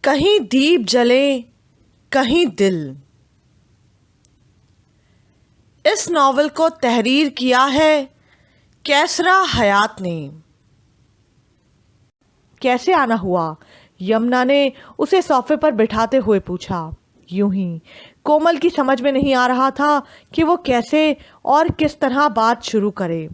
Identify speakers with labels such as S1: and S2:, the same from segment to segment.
S1: کہیں دیپ جلے کہیں دل۔ اس ناول کو تحریر کیا ہے کیسرا حیات نے۔ کیسے آنا ہوا؟ یمنا نے اسے صوفے پر بٹھاتے ہوئے پوچھا۔ یوں ہی کومل کی سمجھ میں نہیں آ رہا تھا کہ وہ کیسے اور کس طرح بات شروع کرے۔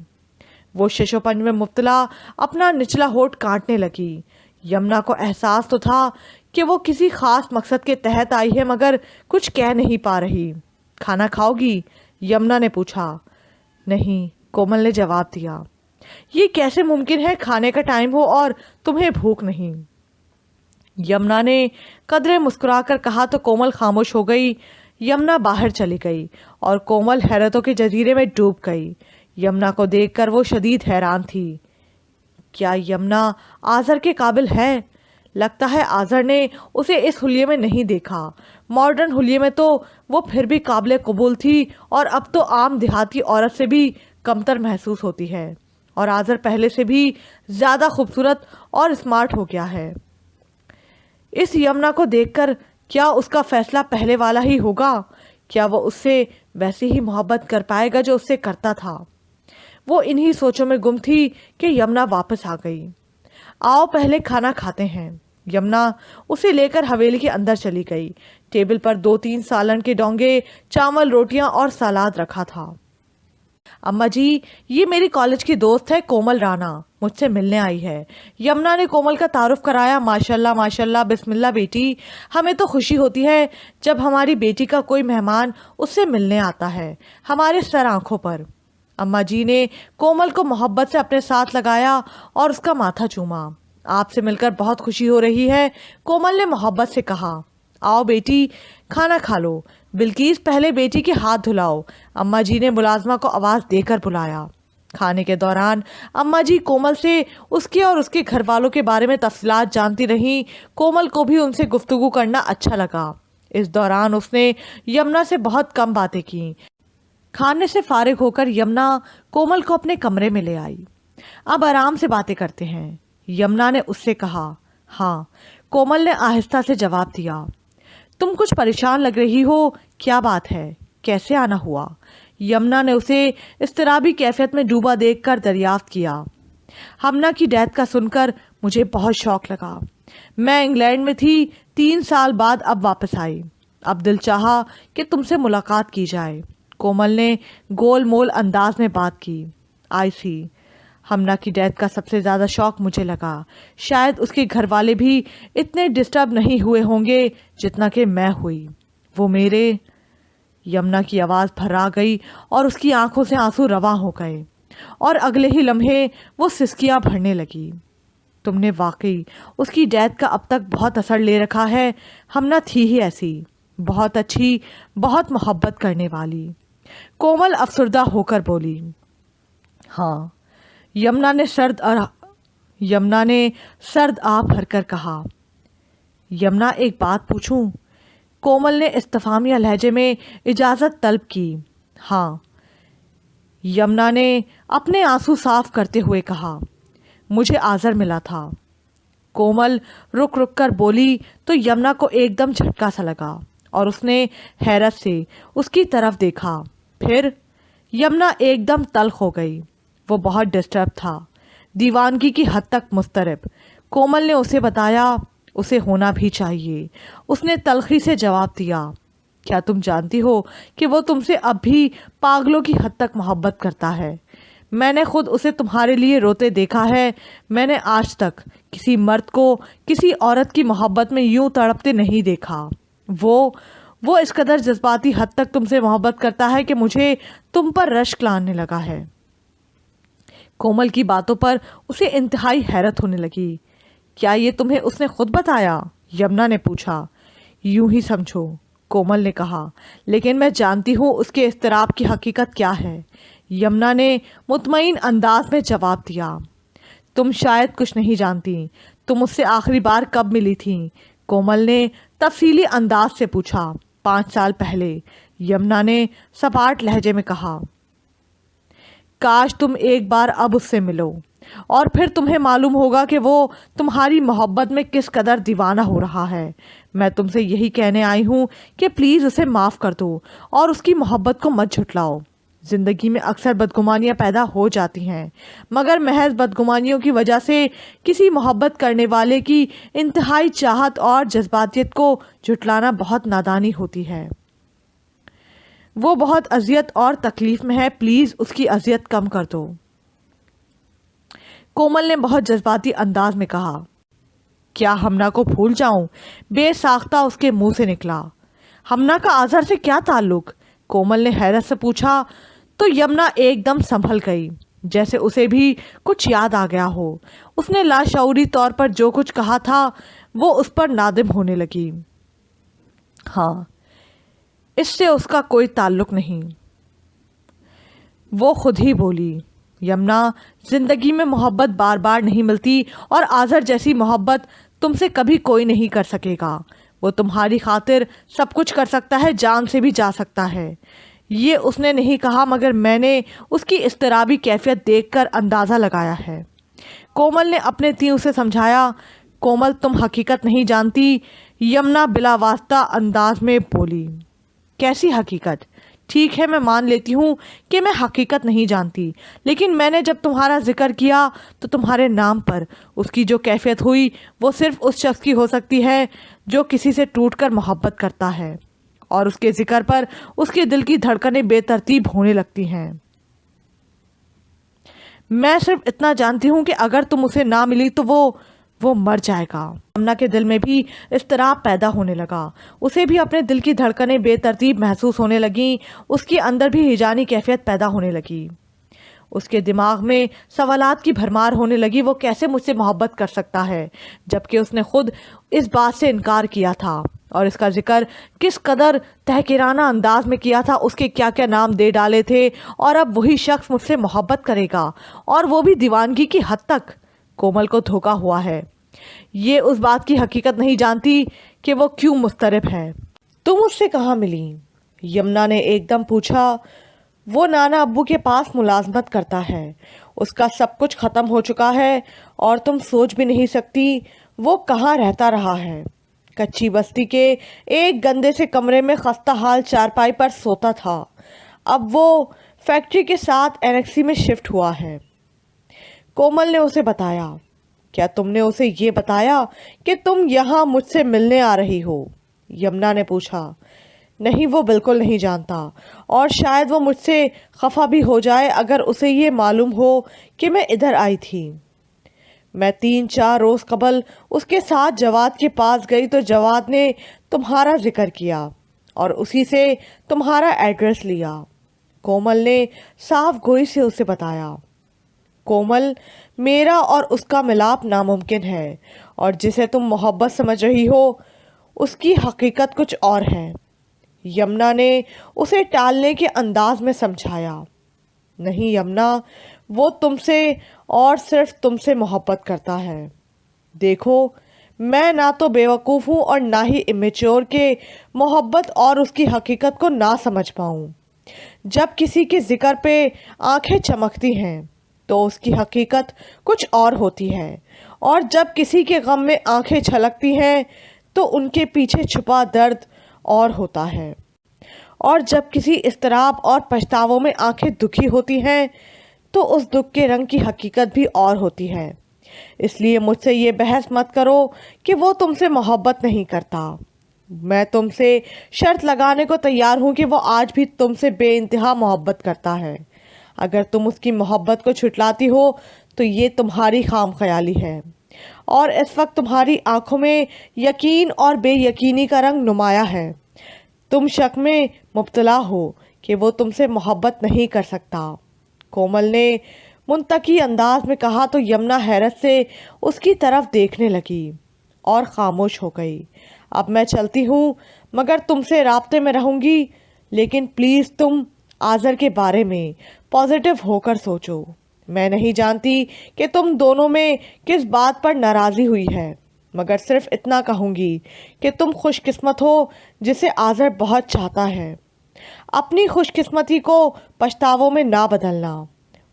S1: وہ شش و پنج میں مبتلا اپنا نچلا ہونٹ کاٹنے لگی۔ یمنا کو احساس تو تھا کہ وہ کسی خاص مقصد کے تحت آئی ہے، مگر کچھ کہہ نہیں پا رہی۔ کھانا کھاؤ گی؟ یمنا نے پوچھا۔ نہیں، کومل نے جواب دیا۔ یہ کیسے ممکن ہے؟ کھانے کا ٹائم ہو اور تمہیں بھوک نہیں؟ یمنا نے قدرے مسکرا کر کہا تو کومل خاموش ہو گئی۔ یمنا باہر چلی گئی اور کومل حیرتوں کے جزیرے میں ڈوب گئی۔ یمنا کو دیکھ کر وہ شدید حیران تھی۔ کیا یمنا آذر کے قابل ہے؟ لگتا ہے آذر نے اسے اس حلیے میں نہیں دیکھا۔ ماڈرن حلیے میں تو وہ پھر بھی قابل قبول تھی، اور اب تو عام دیہاتی عورت سے بھی کمتر محسوس ہوتی ہے، اور آذر پہلے سے بھی زیادہ خوبصورت اور اسمارٹ ہو گیا ہے۔ اس یمنا کو دیکھ کر کیا اس کا فیصلہ پہلے والا ہی ہوگا؟ کیا وہ اس سے ویسے ہی محبت کر پائے گا جو اس سے کرتا تھا؟ وہ انہی سوچوں میں گم تھی کہ یمنا واپس آ گئی۔ آؤ پہلے کھانا کھاتے ہیں۔ یمنا اسے لے کر حویلی کے اندر چلی گئی۔ ٹیبل پر 2-3 سالن کے ڈونگے، چاول، روٹیاں اور سلاد رکھا تھا۔ اماں جی، یہ میری کالج کی دوست ہے کومل رانا، مجھ سے ملنے آئی ہے۔ یمنا نے کومل کا تعارف کرایا۔ ماشاءاللہ ماشاءاللہ، بسم اللہ بیٹی، ہمیں تو خوشی ہوتی ہے جب ہماری بیٹی کا کوئی مہمان اس سے ملنے آتا ہے، ہمارے سر آنکھوں پر۔ اماں جی نے کومل کو محبت سے اپنے ساتھ لگایا اور اس کا ماتھا چوما۔ آپ سے مل کر بہت خوشی ہو رہی ہے، کومل نے محبت سے کہا۔ آؤ بیٹی، کھانا کھا لو۔ بلکیس، پہلے بیٹی کے ہاتھ دھلاؤ، اماں جی نے ملازمہ کو آواز دے کر بلایا۔ کھانے کے دوران اماں جی کومل سے اس کے اور اس کے گھر والوں کے بارے میں تفصیلات جانتی رہیں۔ کومل کو بھی ان سے گفتگو کرنا اچھا لگا۔ اس دوران اس نے یمنا سے بہت کم باتیں کی۔ کھانے سے فارغ ہو کر یمنا کومل کو اپنے کمرے میں لے آئی۔ اب آرام سے باتیں کرتے ہیں، یمنا نے اس سے کہا۔ ہاں، کومل نے آہستہ سے جواب دیا۔ تم کچھ پریشان لگ رہی ہو، کیا بات ہے؟ کیسے آنا ہوا؟ یمنا نے اسے اضطرابی کیفیت میں ڈوبا دیکھ کر دریافت کیا۔ ہمنا کی ڈیتھ کا سن کر مجھے بہت شوق لگا۔ میں انگلینڈ میں تھی، 3 سال بعد اب واپس آئی۔ اب دل چاہا کہ تم سے ملاقات کی جائے۔ کومل نے گول مول انداز میں بات کی۔ آئی سی، ہمنا کی ڈیتھ کا سب سے زیادہ شوق مجھے لگا۔ شاید اس کے گھر والے بھی اتنے ڈسٹرب نہیں ہوئے ہوں گے جتنا کہ میں ہوئی۔ وہ میرے… یمنا کی آواز بھرا گئی اور اس کی آنکھوں سے آنسو رواں ہو گئے، اور اگلے ہی لمحے وہ سسکیاں بھرنے لگی۔ تم نے واقعی اس کی ڈیتھ کا اب تک بہت اثر لے رکھا ہے۔ ہمنا تھی ہی ایسی، بہت اچھی، بہت محبت کرنے والی۔ کومل افسردہ ہو کر بولی۔ ہاں، یمنا نے سرد آہ بھر کر کہا۔ یمنا، ایک بات پوچھوں؟ کومل نے استفہامیہ لہجے میں اجازت طلب کی۔ ہاں، یمنا نے اپنے آنسو صاف کرتے ہوئے کہا۔ مجھے آذر ملا تھا۔ کومل رک رک کر بولی تو یمنا کو ایک دم جھٹکا سا لگا اور اس نے حیرت سے اس کی طرف دیکھا۔ پھر یمنا ایک دم تلخ ہو گئی۔ وہ بہت ڈسٹرب تھا، دیوانگی کی حد تک مضطرب۔ کومل نے اسے بتایا، اسے ہونا بھی چاہیے۔ اس نے تلخی سے جواب دیا۔ کیا تم جانتی ہو کہ وہ تم سے اب بھی پاگلوں کی حد تک محبت کرتا ہے؟ میں نے خود اسے تمہارے لیے روتے دیکھا ہے۔ میں نے آج تک کسی مرد کو کسی عورت کی محبت میں یوں تڑپتے نہیں دیکھا۔ وہ اس قدر جذباتی حد تک تم سے محبت کرتا ہے کہ مجھے تم پر رشک لانے لگا ہے۔ کومل کی باتوں پر اسے انتہائی حیرت ہونے لگی۔ کیا یہ تمہیں اس نے خود بتایا؟ یمنا نے پوچھا۔ یوں ہی سمجھو، کومل نے کہا، لیکن میں جانتی ہوں اس کے اضطراب کی حقیقت کیا ہے۔ یمنا نے مطمئن انداز میں جواب دیا۔ تم شاید کچھ نہیں جانتی۔ تم اس سے آخری بار کب ملی تھی؟ کومل نے تفصیلی انداز سے پوچھا۔ 5 سال پہلے، یمنا نے سپاٹ لہجے میں کہا۔ کاش تم ایک بار اب اس سے ملو۔ اور پھر تمہیں معلوم ہوگا کہ وہ تمہاری محبت میں کس قدر دیوانہ ہو رہا ہے۔ میں تم سے یہی کہنے آئی ہوں کہ پلیز اسے معاف کر دو اور اس کی محبت کو مت جھٹلاؤ۔ زندگی میں اکثر بدگمانیاں پیدا ہو جاتی ہیں، مگر محض بدگمانیوں کی وجہ سے کسی محبت کرنے والے کی انتہائی چاہت اور جذباتیت کو جھٹلانا بہت نادانی ہوتی ہے۔ وہ بہت اذیت اور تکلیف میں ہے، پلیز اس کی اذیت کم کر دو۔ کومل نے بہت جذباتی انداز میں کہا۔ کیا ہمنا کو بھول جاؤں؟ بے ساختہ اس کے منہ سے نکلا۔ ہمنا کا آذر سے کیا تعلق؟ کومل نے حیرت سے پوچھا تو یمنا ایک دم سنبھل گئی، جیسے اسے بھی کچھ یاد آ گیا ہو۔ اس نے لاشعوری طور پر جو کچھ کہا تھا وہ اس پر نادم ہونے لگی۔ ہاں، اس سے اس کا کوئی تعلق نہیں، وہ خود ہی بولی۔ یمنا، زندگی میں محبت بار بار نہیں ملتی اور آذر جیسی محبت تم سے کبھی کوئی نہیں کر سکے گا۔ وہ تمہاری خاطر سب کچھ کر سکتا ہے، جان سے بھی جا سکتا ہے۔ یہ اس نے نہیں کہا، مگر میں نے اس کی اضطرابی کیفیت دیکھ کر اندازہ لگایا ہے۔ کومل نے اپنے تئیں اسے سمجھایا۔ کومل، تم حقیقت نہیں جانتی، یمنا بلا واسطہ انداز میں بولی۔ کیسی حقیقت؟ ٹھیک ہے، میں مان لیتی ہوں کہ میں حقیقت نہیں جانتی، لیکن میں نے جب تمہارا ذکر کیا تو تمہارے نام پر اس کی جو کیفیت ہوئی وہ صرف اس شخص کی ہو سکتی ہے جو کسی سے ٹوٹ کر محبت کرتا ہے، اور اس کے ذکر پر اس کے دل کی دھڑکنیں بے ترتیب ہونے لگتی ہیں۔ میں صرف اتنا جانتی ہوں کہ اگر تم اسے نہ ملی تو وہ مر جائے گا۔ یمنا کے دل میں بھی اضطراب پیدا ہونے لگا، اسے بھی اپنے دل کی دھڑکنیں بے ترتیب محسوس ہونے لگیں، اس کے اندر بھی ہیجانی کیفیت پیدا ہونے لگی۔ اس کے دماغ میں سوالات کی بھرمار ہونے لگی، وہ کیسے مجھ سے محبت کر سکتا ہے جبکہ اس نے خود اس بات سے انکار کیا تھا، اور اس کا ذکر کس قدر تحقیرانہ انداز میں کیا تھا، اس کے کیا کیا نام دے ڈالے تھے، اور اب وہی شخص مجھ سے محبت کرے گا، اور وہ بھی دیوانگی کی حد تک۔ کومل کو دھوکا ہوا ہے، یہ اس بات کی حقیقت نہیں جانتی کہ وہ کیوں مضطرب ہے۔ تم اس سے کہاں ملی؟ یمنا نے ایک دم پوچھا۔ وہ نانا ابو کے پاس ملازمت کرتا ہے، اس کا سب کچھ ختم ہو چکا ہے، اور تم سوچ بھی نہیں سکتی وہ کہاں رہتا رہا ہے۔ کچی بستی کے ایک گندے سے کمرے میں خستہ حال چارپائی پر سوتا تھا، اب وہ فیکٹری کے ساتھ اینیکسی میں شفٹ ہوا ہے۔ کومل نے اسے بتایا۔ کیا تم نے اسے یہ بتایا کہ تم یہاں مجھ سے ملنے آ رہی ہو؟ یمنا نے پوچھا۔ نہیں، وہ بالکل نہیں جانتا، اور شاید وہ مجھ سے خفا بھی ہو جائے اگر اسے یہ معلوم ہو کہ میں ادھر آئی تھی۔ میں 3-4 روز قبل اس کے ساتھ جواد کے پاس گئی تو جواد نے تمہارا ذکر کیا اور اسی سے تمہارا ایڈریس لیا۔ کومل نے صاف گوئی سے اسے بتایا۔ کومل، میرا اور اس کا ملاپ ناممکن ہے، اور جسے تم محبت سمجھ رہی ہو اس کی حقیقت کچھ اور ہے۔ یمنا نے اسے ٹالنے کے انداز میں سمجھایا۔ نہیں یمنا، وہ تم سے اور صرف تم سے محبت کرتا ہے۔ دیکھو، میں نہ تو بیوقوف ہوں اور نہ ہی امیچور کہ محبت اور اس کی حقیقت کو نہ سمجھ پاؤں۔ جب کسی کے ذکر پہ آنکھیں چمکتی ہیں تو اس کی حقیقت کچھ اور ہوتی ہے، اور جب کسی کے غم میں آنکھیں چھلکتی ہیں تو ان کے پیچھے چھپا درد اور ہوتا ہے، اور جب کسی اضطراب اور پچھتاووں میں آنکھیں دکھی ہوتی ہیں تو اس دکھ کے رنگ کی حقیقت بھی اور ہوتی ہے۔ اس لیے مجھ سے یہ بحث مت کرو کہ وہ تم سے محبت نہیں کرتا۔ میں تم سے شرط لگانے کو تیار ہوں کہ وہ آج بھی تم سے بے انتہا محبت کرتا ہے۔ اگر تم اس کی محبت کو چھٹلاتی ہو تو یہ تمہاری خام خیالی ہے، اور اس وقت تمہاری آنکھوں میں یقین اور بے یقینی کا رنگ نمایاں ہے۔ تم شک میں مبتلا ہو کہ وہ تم سے محبت نہیں کر سکتا۔ کومل نے منطقی انداز میں کہا تو یمنا حیرت سے اس کی طرف دیکھنے لگی اور خاموش ہو گئی۔ اب میں چلتی ہوں، مگر تم سے رابطے میں رہوں گی، لیکن پلیز تم آذر کے بارے میں پازیٹیو ہو کر سوچو۔ میں نہیں جانتی کہ تم دونوں میں کس بات پر ناراضی ہوئی ہے، مگر صرف اتنا کہوں گی کہ تم خوش قسمت ہو جسے آذر بہت چاہتا ہے۔ اپنی خوش قسمتی کو پچھتاووں میں نہ بدلنا،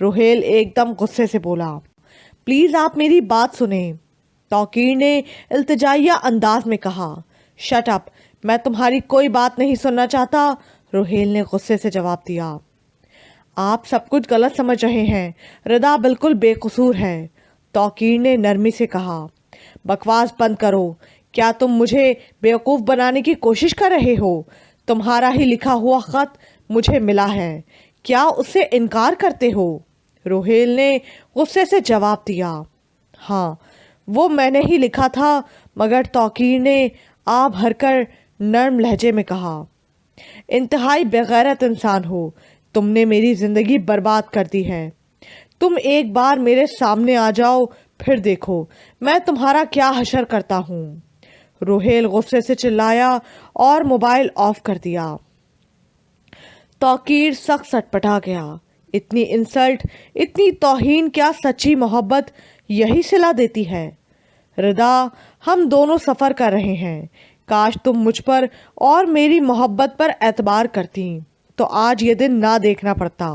S1: روہیل ایک دم غصے سے بولا۔ پلیز آپ میری بات سنیں، توقیر نے التجائیہ انداز میں کہا۔ شٹ اپ، میں تمہاری کوئی بات نہیں سننا چاہتا، روہیل نے غصے سے جواب دیا۔ آپ سب کچھ غلط سمجھ رہے ہیں، ردا بالکل بے قصور ہے، توقیر نے نرمی سے کہا۔ بکواس بند کرو، کیا تم مجھے بیوقوف بنانے کی کوشش کر رہے ہو؟ تمہارا ہی لکھا ہوا خط مجھے ملا ہے، کیا اس سے انکار کرتے ہو؟ روہیل نے غصے سے جواب دیا۔ ہاں، وہ میں نے ہی لکھا تھا، مگر توقیر نے آ بھر کر نرم لہجے میں کہا۔ انتہائی بےغیرت انسان ہو، تم نے میری زندگی برباد کر دی ہے۔ تم ایک بار میرے سامنے آ جاؤ، پھر دیکھو میں تمہارا کیا حشر کرتا ہوں۔ روہیل غصے سے چلایا اور موبائل آف کر دیا۔ توقیر سخت سٹپٹا گیا۔ اتنی انسلٹ، اتنی توہین، کیا سچی محبت یہی صلہ دیتی ہے؟ ردا، ہم دونوں سفر کر رہے ہیں، کاش تم مجھ پر اور میری محبت پر اعتبار کرتی تو آج یہ دن نہ دیکھنا پڑتا،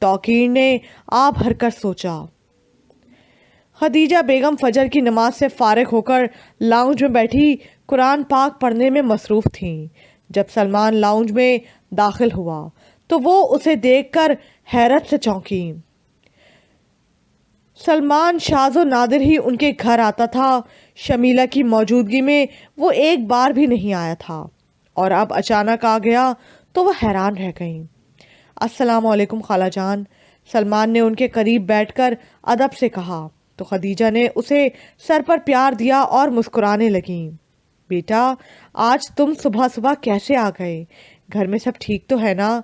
S1: توقیر نے آ بھر کر سوچا۔ خدیجہ بیگم فجر کی نماز سے فارغ ہو کر لاؤنج میں بیٹھی قرآن پاک پڑھنے میں مصروف تھیں۔ جب سلمان لاؤنج میں داخل ہوا تو وہ اسے دیکھ کر حیرت سے چونکی۔ سلمان شاذ و نادر ہی ان کے گھر آتا تھا، شمیلہ کی موجودگی میں وہ ایک بار بھی نہیں آیا تھا، اور اب اچانک آ گیا تو وہ حیران رہ گئیں۔ السلام علیکم خالہ جان، سلمان نے ان کے قریب بیٹھ کر ادب سے کہا تو خدیجہ نے اسے سر پر پیار دیا اور مسکرانے لگیں۔ بیٹا، آج تم صبح صبح کیسے آ گئے؟ گھر میں سب ٹھیک تو ہے نا؟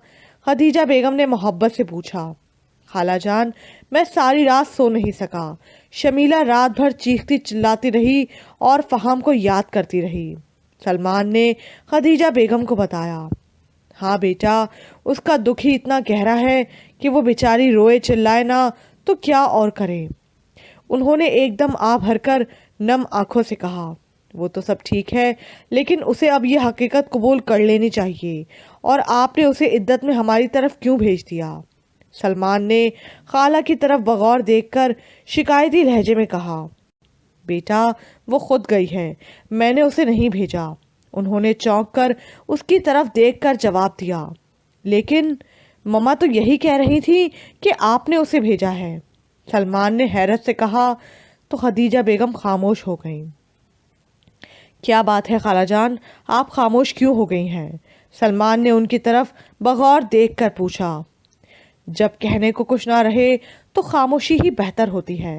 S1: خدیجہ بیگم نے محبت سے پوچھا۔ خالہ جان، میں ساری رات سو نہیں سکا، شمیلہ رات بھر چیختی چلاتی رہی اور فہم کو یاد کرتی رہی، سلمان نے خدیجہ بیگم کو بتایا۔ ہاں بیٹا، اس کا دکھ ہی اتنا گہرا ہے کہ وہ بیچاری روئے چلائے نہ تو کیا اور کرے، انہوں نے ایک دم آ بھر کر نم آنکھوں سے کہا۔ وہ تو سب ٹھیک ہے، لیکن اسے اب یہ حقیقت قبول کر لینی چاہیے، اور آپ نے اسے عدت میں ہماری طرف کیوں بھیج دیا؟ سلمان نے خالہ کی طرف بغور دیکھ کر شکایتی لہجے میں کہا۔ بیٹا، وہ خود گئی ہے، میں نے اسے نہیں بھیجا، انہوں نے چونک کر اس کی طرف دیکھ کر جواب دیا۔ لیکن مما تو یہی کہہ رہی تھی کہ آپ نے اسے بھیجا ہے، سلمان نے حیرت سے کہا تو خدیجہ بیگم خاموش ہو گئیں۔ کیا بات ہے خالہ جان، آپ خاموش کیوں ہو گئی ہیں؟ سلمان نے ان کی طرف بغور دیکھ کر پوچھا۔ جب کہنے کو کچھ نہ رہے تو خاموشی ہی بہتر ہوتی ہے،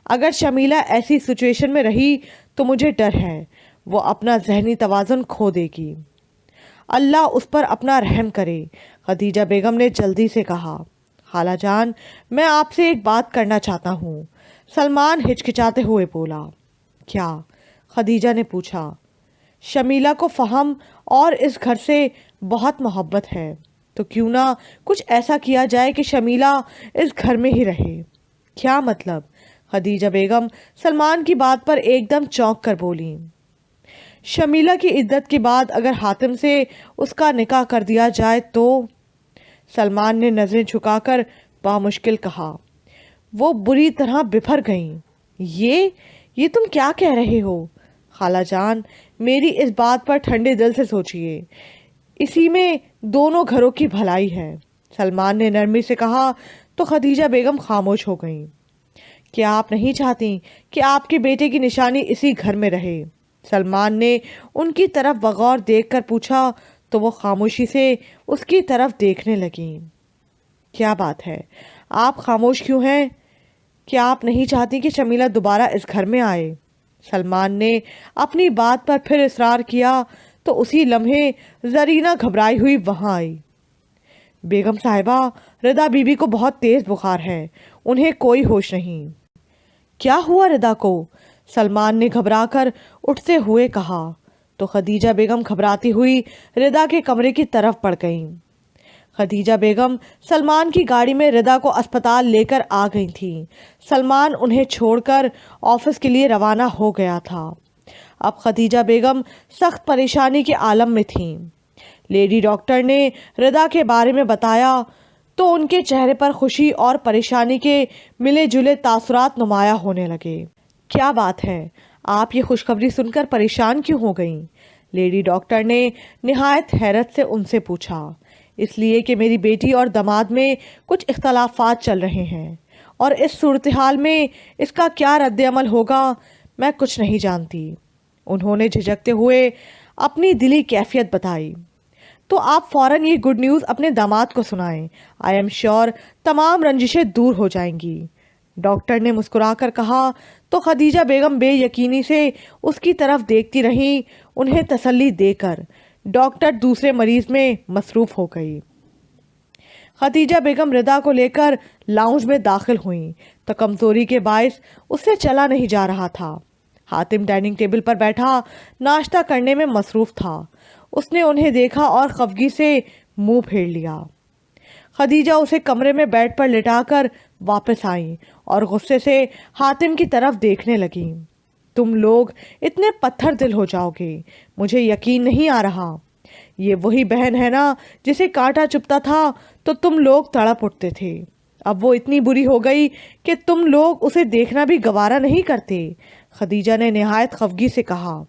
S1: اگر شمیلہ ایسی سچویشن میں رہی تو مجھے ڈر ہے وہ اپنا ذہنی توازن کھو دے گی، اللہ اس پر اپنا رحم کرے، خدیجہ بیگم نے جلدی سے کہا۔ خالہ جان، میں آپ سے ایک بات کرنا چاہتا ہوں، سلمان ہچکچاتے ہوئے بولا۔ کیا؟ خدیجہ نے پوچھا۔ شمیلہ کو فہم اور اس گھر سے بہت محبت ہے، تو کیوں نہ کچھ ایسا کیا جائے کہ شمیلہ اس گھر میں ہی رہے؟ کیا مطلب؟ خدیجہ بیگم سلمان کی بات پر ایک دم چونک کر بولی۔ شمیلہ کی عدت کے بعد اگر حاتم سے اس کا نکاح کر دیا جائے تو؟ سلمان نے نظریں جھکا کر بامشکل کہا۔ وہ بری طرح بپھر گئیں۔ یہ تم کیا کہہ رہے ہو؟ خالہ جان، میری اس بات پر ٹھنڈے دل سے سوچئے، اسی میں دونوں گھروں کی بھلائی ہے، سلمان نے نرمی سے کہا تو خدیجہ بیگم خاموش ہو گئیں۔ کیا آپ نہیں چاہتی کہ آپ کے بیٹے کی نشانی اسی گھر میں رہے؟ سلمان نے ان کی طرف بغور دیکھ کر پوچھا تو وہ خاموشی سے اس کی طرف دیکھنے لگیں۔ کیا بات ہے، آپ خاموش کیوں ہیں؟ کیا آپ نہیں چاہتی کہ شمیلہ دوبارہ اس گھر میں آئے؟ سلمان نے اپنی بات پر پھر اصرار کیا تو اسی لمحے زرینہ گھبرائی ہوئی وہاں آئی۔ بیگم صاحبہ، ردا بی بی کو بہت تیز بخار ہے، انہیں کوئی ہوش نہیں۔ کیا ہوا ردا کو؟ سلمان نے گھبرا کر اٹھتے ہوئے کہا تو خدیجہ بیگم گھبراتی ہوئی ردا کے کمرے کی طرف بڑھ گئیں۔ خدیجہ بیگم سلمان کی گاڑی میں ردا کو اسپتال لے کر آ گئی تھیں۔ سلمان انہیں چھوڑ کر آفس کے لیے روانہ ہو گیا تھا۔ اب خدیجہ بیگم سخت پریشانی کے عالم میں تھیں۔ لیڈی ڈاکٹر نے ردا کے بارے میں بتایا تو ان کے چہرے پر خوشی اور پریشانی کے ملے جلے تاثرات نمایاں ہونے لگے۔ کیا بات ہے، آپ یہ خوشخبری سن کر پریشان کیوں ہو گئیں؟ لیڈی ڈاکٹر نے نہایت حیرت سے ان سے پوچھا۔ اس لیے کہ میری بیٹی اور داماد میں کچھ اختلافات چل رہے ہیں، اور اس صورتحال میں اس کا کیا رد عمل ہوگا میں کچھ نہیں جانتی۔ انہوں نے جھجکتے ہوئے اپنی دلی کیفیت بتائی۔ تو آپ فوراً یہ گڈ نیوز اپنے داماد کو سنائیں۔ آئی ایم شیور تمام رنجشیں دور ہو جائیں گی، ڈاکٹر نے مسکرا کر کہا۔ تو خدیجہ بیگم بے یقینی سے اس کی طرف دیکھتی رہیں۔ انہیں تسلی دے کر ڈاکٹر دوسرے مریض میں مصروف ہو گئی۔ خدیجہ بیگم ردا کو لے کر لاؤنج میں داخل ہوئیں تو کمزوری کے باعث اس سے چلا نہیں جا رہا تھا۔ حاتم ڈائننگ ٹیبل پر بیٹھا ناشتہ کرنے میں مصروف تھا۔ اس نے انہیں دیکھا اور خفگی سے منہ پھیر لیا۔ خدیجہ اسے کمرے میں بیڈ پر لٹا کر واپس آئیں اور غصے سے حاتم کی طرف دیکھنے لگیں۔ تم لوگ اتنے پتھر دل ہو جاؤ گے، مجھے یقین نہیں آ رہا۔ یہ وہی بہن ہے نا جسے کانٹا چبھتا تھا تو تم لوگ تڑپ اٹھتے تھے۔ اب وہ اتنی بری ہو گئی کہ تم لوگ اسے دیکھنا بھی گوارا نہیں کرتے، خدیجہ نے نہایت خفگی سے کہا۔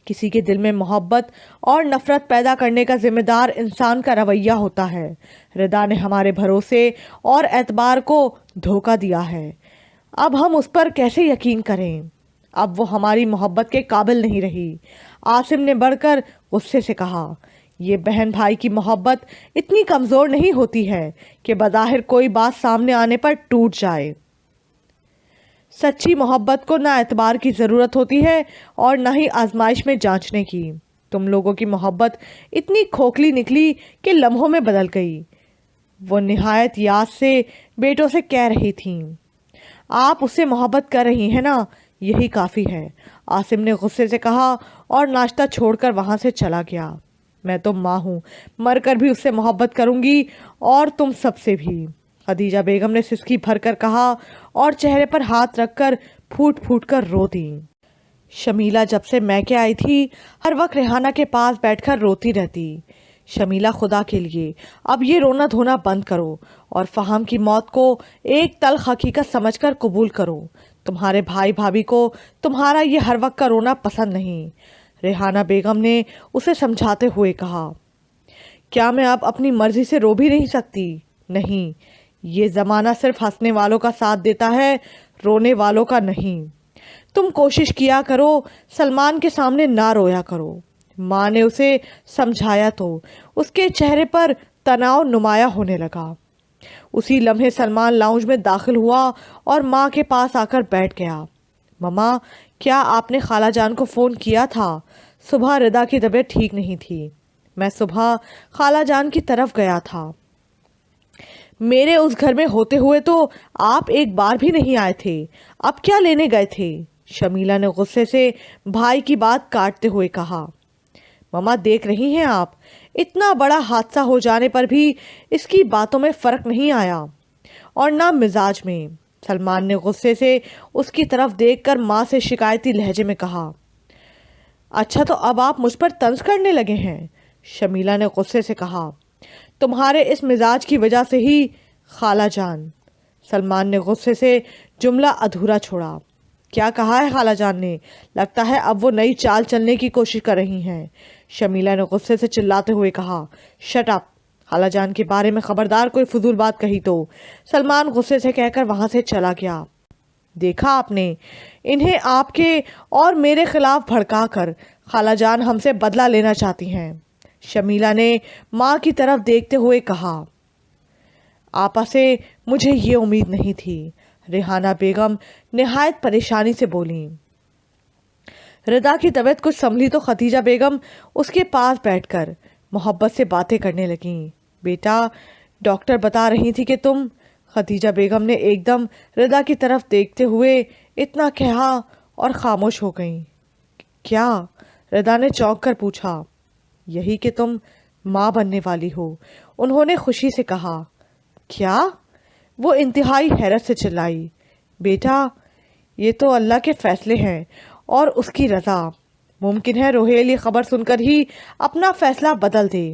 S1: کسی کے دل میں محبت اور نفرت پیدا کرنے کا ذمہ دار انسان کا رویہ ہوتا ہے۔ ردا نے ہمارے بھروسے اور اعتبار کو دھوکہ دیا ہے، اب ہم اس پر کیسے یقین کریں؟ اب وہ ہماری محبت کے قابل نہیں رہی، عاصم نے بڑھ کر غصے سے کہا۔ یہ بہن بھائی کی محبت اتنی کمزور نہیں ہوتی ہے کہ بظاہر کوئی بات سامنے آنے پر ٹوٹ جائے۔ سچی محبت کو نہ اعتبار کی ضرورت ہوتی ہے اور نہ ہی آزمائش میں جانچنے کی۔ تم لوگوں کی محبت اتنی کھوکھلی نکلی کہ لمحوں میں بدل گئی۔ وہ نہایت یاد سے بیٹوں سے کہہ رہی تھیں، آپ اس سے محبت کر رہی ہیں نا، یہی کافی ہے، عاصم نے غصے سے کہا اور ناشتہ چھوڑ کر وہاں سے چلا گیا۔ میں تو ماں ہوں، مر کر بھی اس سے محبت کروں گی اور تم سب سے بھی، خدیجہ بیگم نے سسکی بھر کر کہا اور چہرے پر ہاتھ رکھ کر پھوٹ پھوٹ کر رو دی۔ شمیلہ جب سے میکے آئی تھی ہر وقت ریحانہ کے پاس بیٹھ کر روتی رہتی۔ شمیلہ خدا کے لیے اب یہ رونا دھونا بند کرو اور فہم کی موت کو ایک تلخ حقیقت سمجھ کر قبول کرو۔ تمہارے بھائی بھابھی کو تمہارا یہ ہر وقت کا رونا پسند نہیں، ریحانہ بیگم نے اسے سمجھاتے ہوئے کہا۔ کیا میں اب اپنی مرضی سے رو بھی نہیں سکتی؟ نہیں، یہ زمانہ صرف ہنسنے والوں کا ساتھ دیتا ہے، رونے والوں کا نہیں۔ تم کوشش کیا کرو سلمان کے سامنے نہ رویا کرو۔ ماں نے اسے سمجھایا تو اس کے چہرے پر تناؤ نمایاں ہونے لگا۔ اسی لمحے سلمان لاؤنج میں داخل ہوا اور ماں کے پاس آ کر بیٹھ گیا۔ مما، کیا آپ نے خالہ جان کو فون کیا تھا؟ صبح ردا کی طبیعت ٹھیک نہیں تھی، میں صبح خالہ جان کی طرف گیا تھا۔ میرے اس گھر میں ہوتے ہوئے تو آپ ایک بار بھی نہیں آئے تھے، اب کیا لینے گئے تھے؟ شمیلہ نے غصے سے بھائی کی بات کاٹتے ہوئے کہا۔ مما، دیکھ رہی ہیں آپ، اتنا بڑا حادثہ ہو جانے پر بھی اس کی باتوں میں فرق نہیں آیا اور نہ مزاج میں۔ سلمان نے غصے سے اس کی طرف دیکھ کر ماں سے شکایتی لہجے میں کہا۔ اچھا، تو اب آپ مجھ پر طنز کرنے لگے ہیں؟ شمیلہ نے غصے سے کہا۔ تمہارے اس مزاج کی وجہ سے ہی خالہ جان۔ سلمان نے غصے سے جملہ ادھورا چھوڑا۔ کیا کہا ہے خالہ جان نے؟ لگتا ہے اب وہ نئی چال چلنے کی کوشش کر رہی ہیں، شمیلہ نے غصے سے چلاتے ہوئے کہا۔ شٹ اپ، خالہ جان کے بارے میں خبردار کوئی فضول بات کہی تو، سلمان غصے سے کہہ کر وہاں سے چلا گیا۔ دیکھا آپ نے، انہیں آپ کے اور میرے خلاف بھڑکا کر خالہ جان ہم سے بدلہ لینا چاہتی ہیں، شمیلہ نے ماں کی طرف دیکھتے ہوئے کہا۔ آپا سے مجھے یہ امید نہیں تھی، ریحانہ بیگم نہایت پریشانی سے بولیں۔ ردا کی طبیعت کچھ سنبھلی تو خدیجہ بیگم اس کے پاس بیٹھ کر محبت سے باتیں کرنے لگیں۔ بیٹا، ڈاکٹر بتا رہی تھی کہ تم، خدیجہ بیگم نے ایک دم ردا کی طرف دیکھتے ہوئے اتنا کہا اور خاموش ہو گئیں۔ کیا؟ ردا نے چونک کر پوچھا۔ یہی کہ تم ماں بننے والی ہو، انہوں نے خوشی سے کہا۔ کیا؟ وہ انتہائی حیرت سے چلائی۔ بیٹا، یہ تو اللہ کے فیصلے ہیں اور اس کی رضا، ممکن ہے روہیل یہ خبر سن کر ہی اپنا فیصلہ بدل دے۔